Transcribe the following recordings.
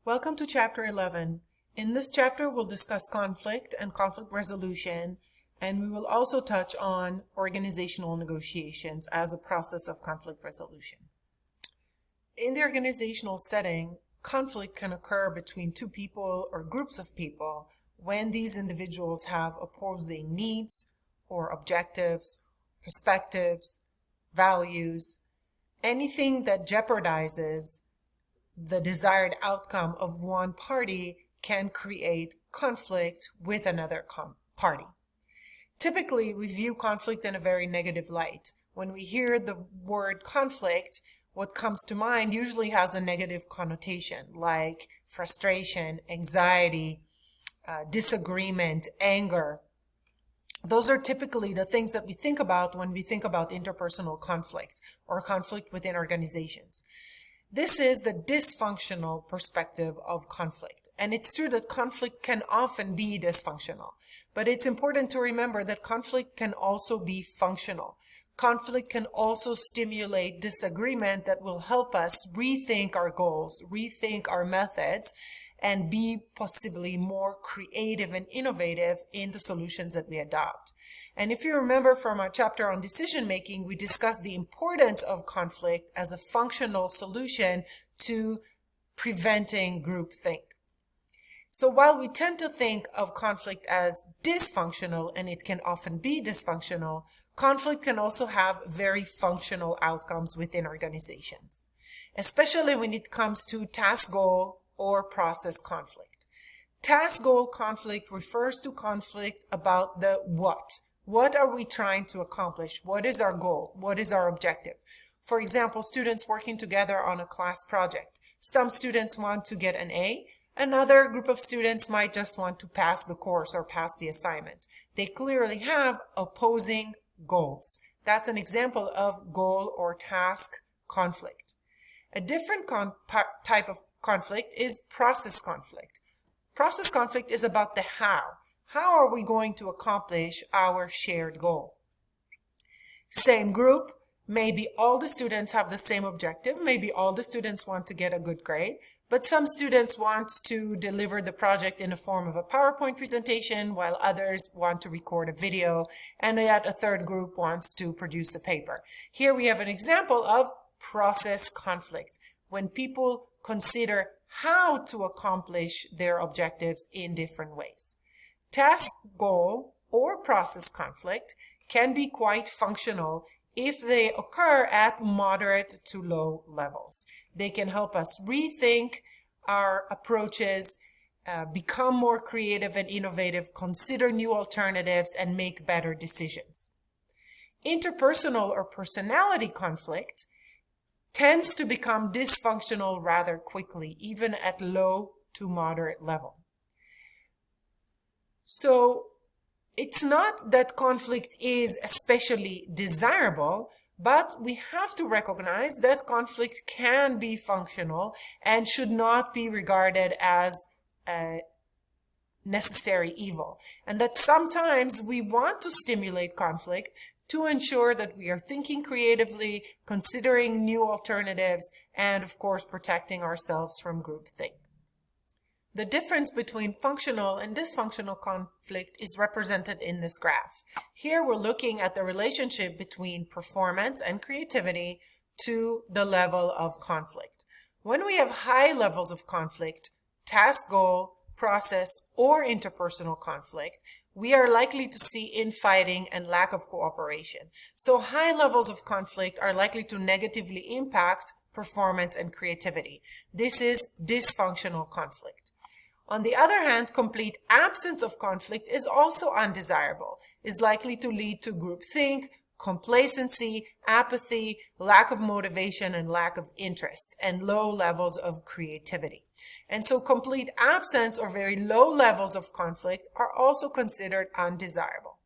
Welcome to Chapter 11. In this chapter, we'll discuss conflict and conflict resolution, and we will also touch on organizational negotiations as a process of conflict resolution. In the organizational setting, conflict can occur between two people or groups of people when these individuals have opposing needs or objectives, perspectives, values, anything that jeopardizes the desired outcome of one party can create conflict with another party. Typically, we view conflict in a very negative light. When we hear the word conflict, what comes to mind usually has a negative connotation, like frustration, anxiety, disagreement, anger. Those are typically the things that we think about when we think about interpersonal conflict or conflict within organizations. This is the dysfunctional perspective of conflict. And it's true that conflict can often be dysfunctional, but it's important to remember that conflict can also be functional. Conflict can also stimulate disagreement that will help us rethink our goals, rethink our methods, and be possibly more creative and innovative in the solutions that we adopt. And if you remember from our chapter on decision making, we discussed the importance of conflict as a functional solution to preventing groupthink. So while we tend to think of conflict as dysfunctional, and it can often be dysfunctional, conflict can also have very functional outcomes within organizations, especially when it comes to task goal or process conflict. Task goal conflict refers to conflict about the what. What are we trying to accomplish? What is our goal? What is our objective? For example, students working together on a class project. Some students want to get an A. Another group of students might just want to pass the course or pass the assignment. They clearly have opposing goals. That's an example of goal or task conflict. A different type of conflict is process conflict. Process conflict is about the how. How are we going to accomplish our shared goal? Same group, maybe all the students have the same objective, maybe all the students want to get a good grade, but some students want to deliver the project in the form of a PowerPoint presentation, while others want to record a video, and yet a third group wants to produce a paper. Here we have an example of process conflict, when people consider how to accomplish their objectives in different ways. Task goal or process conflict can be quite functional if they occur at moderate to low levels. They can help us rethink our approaches, become more creative and innovative, consider new alternatives, and make better decisions. Interpersonal or personality conflict tends to become dysfunctional rather quickly, even at low to moderate level. So it's not that conflict is especially desirable, but we have to recognize that conflict can be functional and should not be regarded as a necessary evil. And that sometimes we want to stimulate conflict to ensure that we are thinking creatively, considering new alternatives, and of course protecting ourselves from groupthink. The difference between functional and dysfunctional conflict is represented in this graph. Here we're looking at the relationship between performance and creativity to the level of conflict. When we have high levels of conflict, task goal, process, or interpersonal conflict, we are likely to see infighting and lack of cooperation. So high levels of conflict are likely to negatively impact performance and creativity. This is dysfunctional conflict. On the other hand, complete absence of conflict is also undesirable, is likely to lead to groupthink, complacency, apathy, lack of motivation, and lack of interest, and low levels of creativity. And so complete absence or very low levels of conflict are also considered undesirable.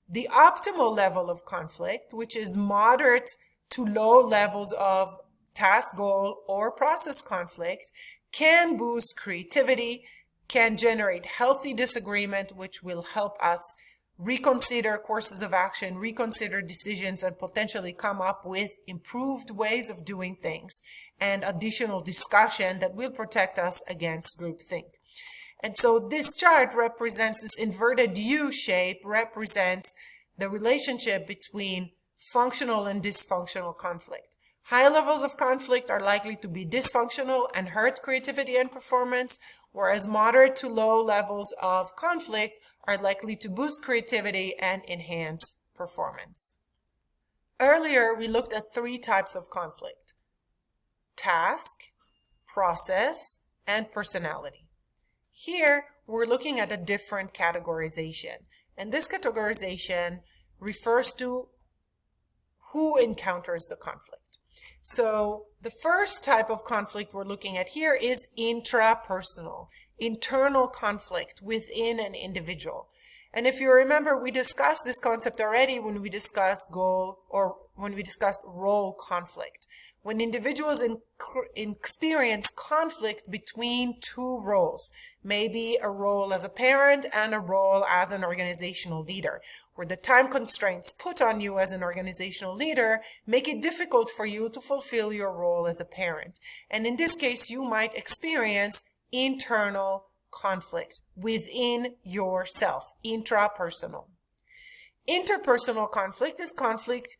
The optimal level of conflict, which is moderate to low levels of task goal or process conflict, can boost creativity, can generate healthy disagreement, which will help us reconsider courses of action, reconsider decisions, and potentially come up with improved ways of doing things and additional discussion that will protect us against groupthink. And so this chart represents, this inverted U shape represents the relationship between functional and dysfunctional conflict. High levels of conflict are likely to be dysfunctional and hurt creativity and performance, whereas moderate to low levels of conflict are likely to boost creativity and enhance performance. Earlier, we looked at 3 types of conflict: task, process, and personality. Here, we're looking at a different categorization, and this categorization refers to who encounters the conflict. So the first type of conflict we're looking at here is intrapersonal, internal conflict within an individual. And if you remember, we discussed this concept already when we discussed role conflict. When individuals experience conflict between 2 roles, maybe a role as a parent and a role as an organizational leader, where the time constraints put on you as an organizational leader make it difficult for you to fulfill your role as a parent. And in this case, you might experience internal conflict within yourself, intrapersonal. Interpersonal conflict is conflict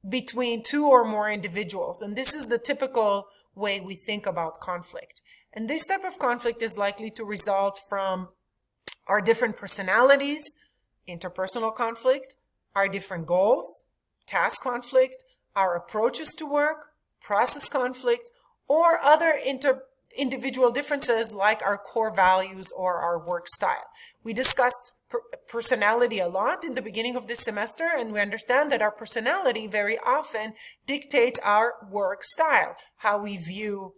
between 2 or more individuals, and this is the typical way we think about conflict. And this type of conflict is likely to result from our different personalities, interpersonal conflict, our different goals, task conflict, our approaches to work, process conflict, or other individual differences like our core values or our work style. We discussed personality a lot in the beginning of this semester, and we understand that our personality very often dictates our work style. How we view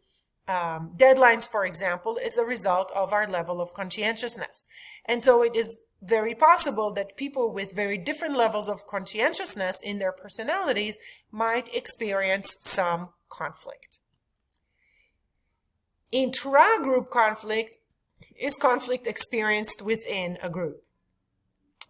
deadlines, for example, is a result of our level of conscientiousness. And so it is very possible that people with very different levels of conscientiousness in their personalities might experience some conflict. Intra-group conflict is conflict experienced within a group.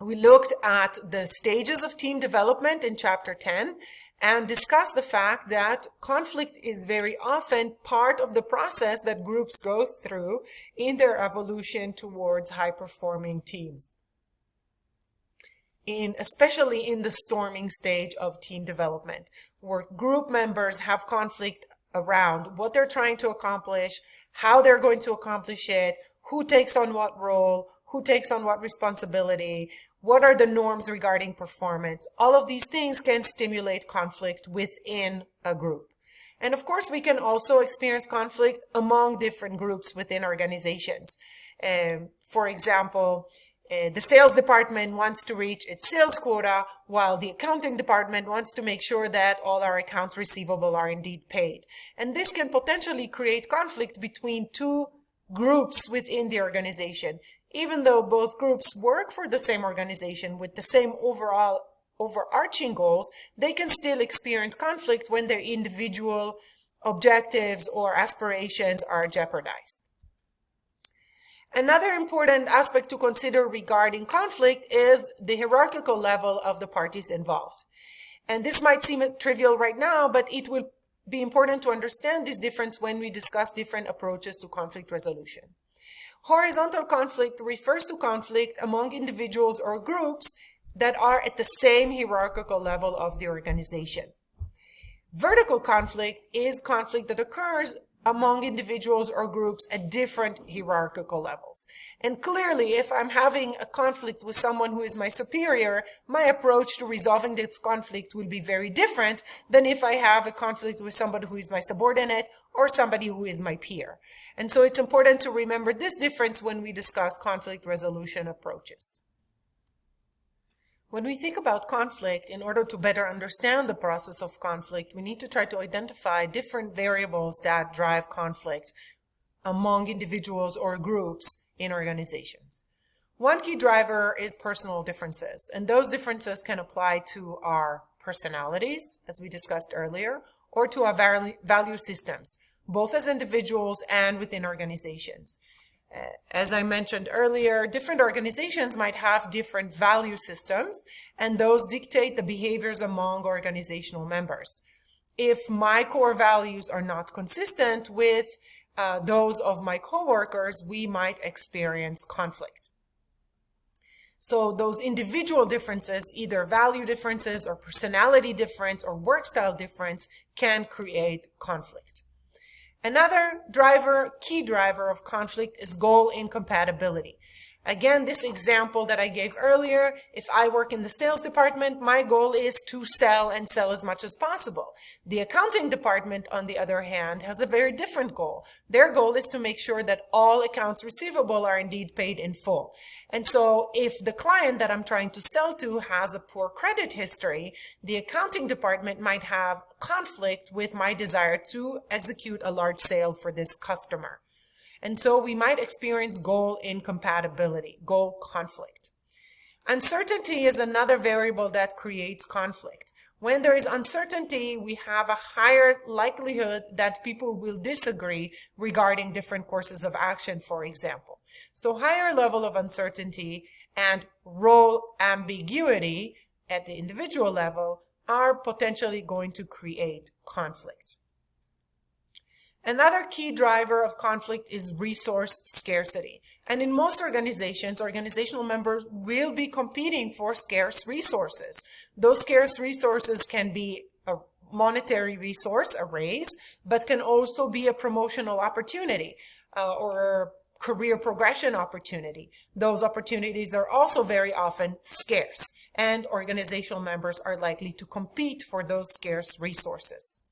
We looked at the stages of team development in chapter 10 and discussed the fact that conflict is very often part of the process that groups go through in their evolution towards high-performing teams, especially in the storming stage of team development, where group members have conflict around what they're trying to accomplish, how they're going to accomplish it, who takes on what role, who takes on what responsibility, what are the norms regarding performance. All of these things can stimulate conflict within a group. And of course, we can also experience conflict among different groups within organizations. For example, the sales department wants to reach its sales quota, while the accounting department wants to make sure that all our accounts receivable are indeed paid. And this can potentially create conflict between 2 groups within the organization. Even though both groups work for the same organization with the same overarching goals, they can still experience conflict when their individual objectives or aspirations are jeopardized. Another important aspect to consider regarding conflict is the hierarchical level of the parties involved. And this might seem trivial right now, but it will be important to understand this difference when we discuss different approaches to conflict resolution. Horizontal conflict refers to conflict among individuals or groups that are at the same hierarchical level of the organization. Vertical conflict is conflict that occurs among individuals or groups at different hierarchical levels. And clearly, if I'm having a conflict with someone who is my superior, my approach to resolving this conflict will be very different than if I have a conflict with somebody who is my subordinate or somebody who is my peer. And so it's important to remember this difference when we discuss conflict resolution approaches. When we think about conflict, in order to better understand the process of conflict, we need to try to identify different variables that drive conflict among individuals or groups in organizations. One key driver is personal differences, and those differences can apply to our personalities, as we discussed earlier, or to our value systems, both as individuals and within organizations. As I mentioned earlier, different organizations might have different value systems, and those dictate the behaviors among organizational members. If my core values are not consistent with those of my coworkers, we might experience conflict. So those individual differences, either value differences or personality difference or work style difference, can create conflict. Another key driver of conflict is goal incompatibility. Again, this example that I gave earlier, if I work in the sales department, my goal is to sell and sell as much as possible. The accounting department, on the other hand, has a very different goal. Their goal is to make sure that all accounts receivable are indeed paid in full. And so if the client that I'm trying to sell to has a poor credit history, the accounting department might have conflict with my desire to execute a large sale for this customer. And so we might experience goal incompatibility, goal conflict. Uncertainty is another variable that creates conflict. When there is uncertainty, we have a higher likelihood that people will disagree regarding different courses of action, for example. So higher level of uncertainty and role ambiguity at the individual level are potentially going to create conflict. Another key driver of conflict is resource scarcity. And in most organizations, organizational members will be competing for scarce resources. Those scarce resources can be a monetary resource, a raise, but can also be a promotional opportunity or career progression opportunity. Those opportunities are also very often scarce, and organizational members are likely to compete for those scarce resources.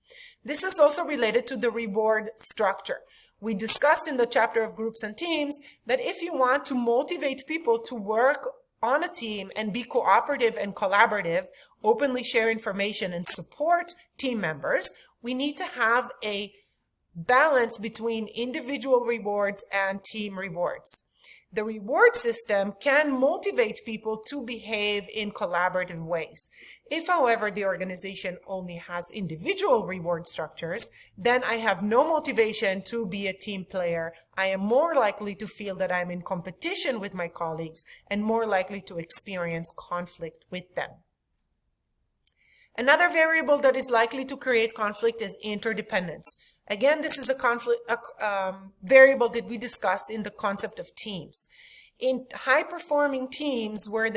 This is also related to the reward structure. We discussed in the chapter of groups and teams that if you want to motivate people to work on a team and be cooperative and collaborative, openly share information and support team members, we need to have a balance between individual rewards and team rewards. The reward system can motivate people to behave in collaborative ways. If, however, the organization only has individual reward structures, then I have no motivation to be a team player. I am more likely to feel that I'm in competition with my colleagues and more likely to experience conflict with them. Another variable that is likely to create conflict is interdependence. Again, this is a variable that we discussed in the concept of teams. In high-performing teams where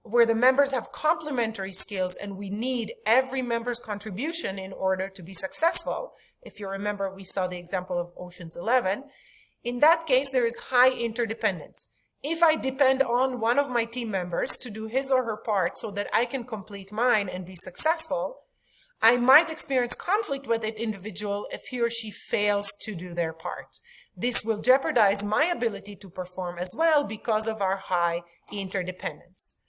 where the members have complementary skills and we need every member's contribution in order to be successful, if you remember, we saw the example of Ocean's 11, in that case, there is high interdependence. If I depend on one of my team members to do his or her part so that I can complete mine and be successful, I might experience conflict with that individual if he or she fails to do their part. This will jeopardize my ability to perform as well because of our high interdependence.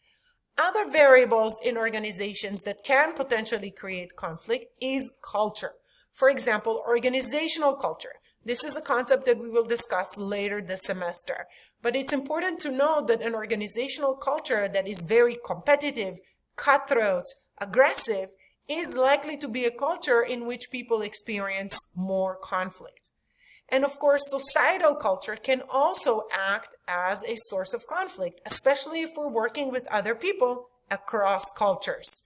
Other variables in organizations that can potentially create conflict is culture. For example, organizational culture. This is a concept that we will discuss later this semester. But it's important to note that an organizational culture that is very competitive, cutthroat, aggressive, is likely to be a culture in which people experience more conflict. And of course, societal culture can also act as a source of conflict, especially if we're working with other people across cultures.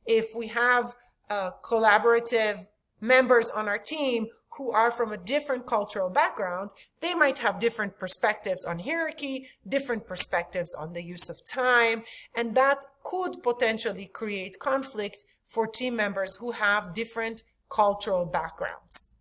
If we have collaborative members on our team who are from a different cultural background, they might have different perspectives on hierarchy, different perspectives on the use of time, and that could potentially create conflict for team members who have different cultural backgrounds.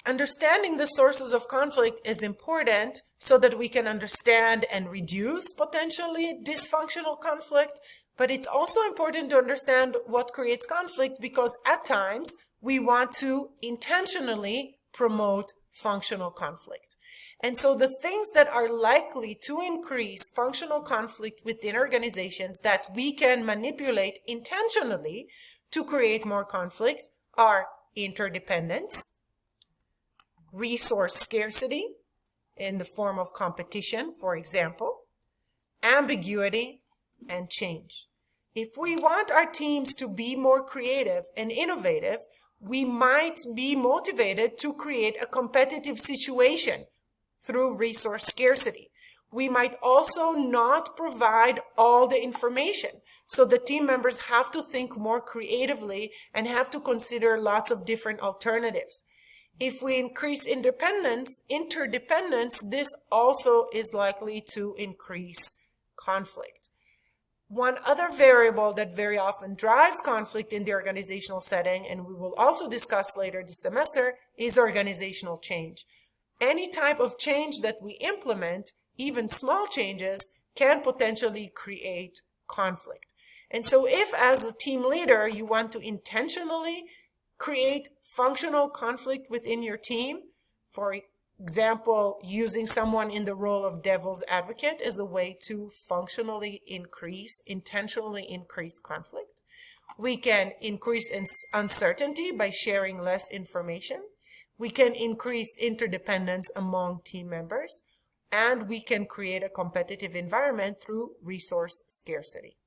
Understanding the sources of conflict is important so that we can understand and reduce potentially dysfunctional conflict, but it's also important to understand what creates conflict because at times we want to intentionally promote functional conflict. And so the things that are likely to increase functional conflict within organizations that we can manipulate intentionally to create more conflict are interdependence, resource scarcity in the form of competition, for example, ambiguity, and change. If we want our teams to be more creative and innovative, we might be motivated to create a competitive situation through resource scarcity. We might also not provide all the information. So the team members have to think more creatively and have to consider lots of different alternatives. If we increase interdependence, this also is likely to increase conflict. One other variable that very often drives conflict in the organizational setting, and we will also discuss later this semester, is organizational change. Any type of change that we implement, even small changes, can potentially create conflict. And so if, as a team leader, you want to intentionally create functional conflict within your team, for example, using someone in the role of devil's advocate as a way to intentionally increase conflict. We can increase uncertainty by sharing less information. We can increase interdependence among team members, and we can create a competitive environment through resource scarcity.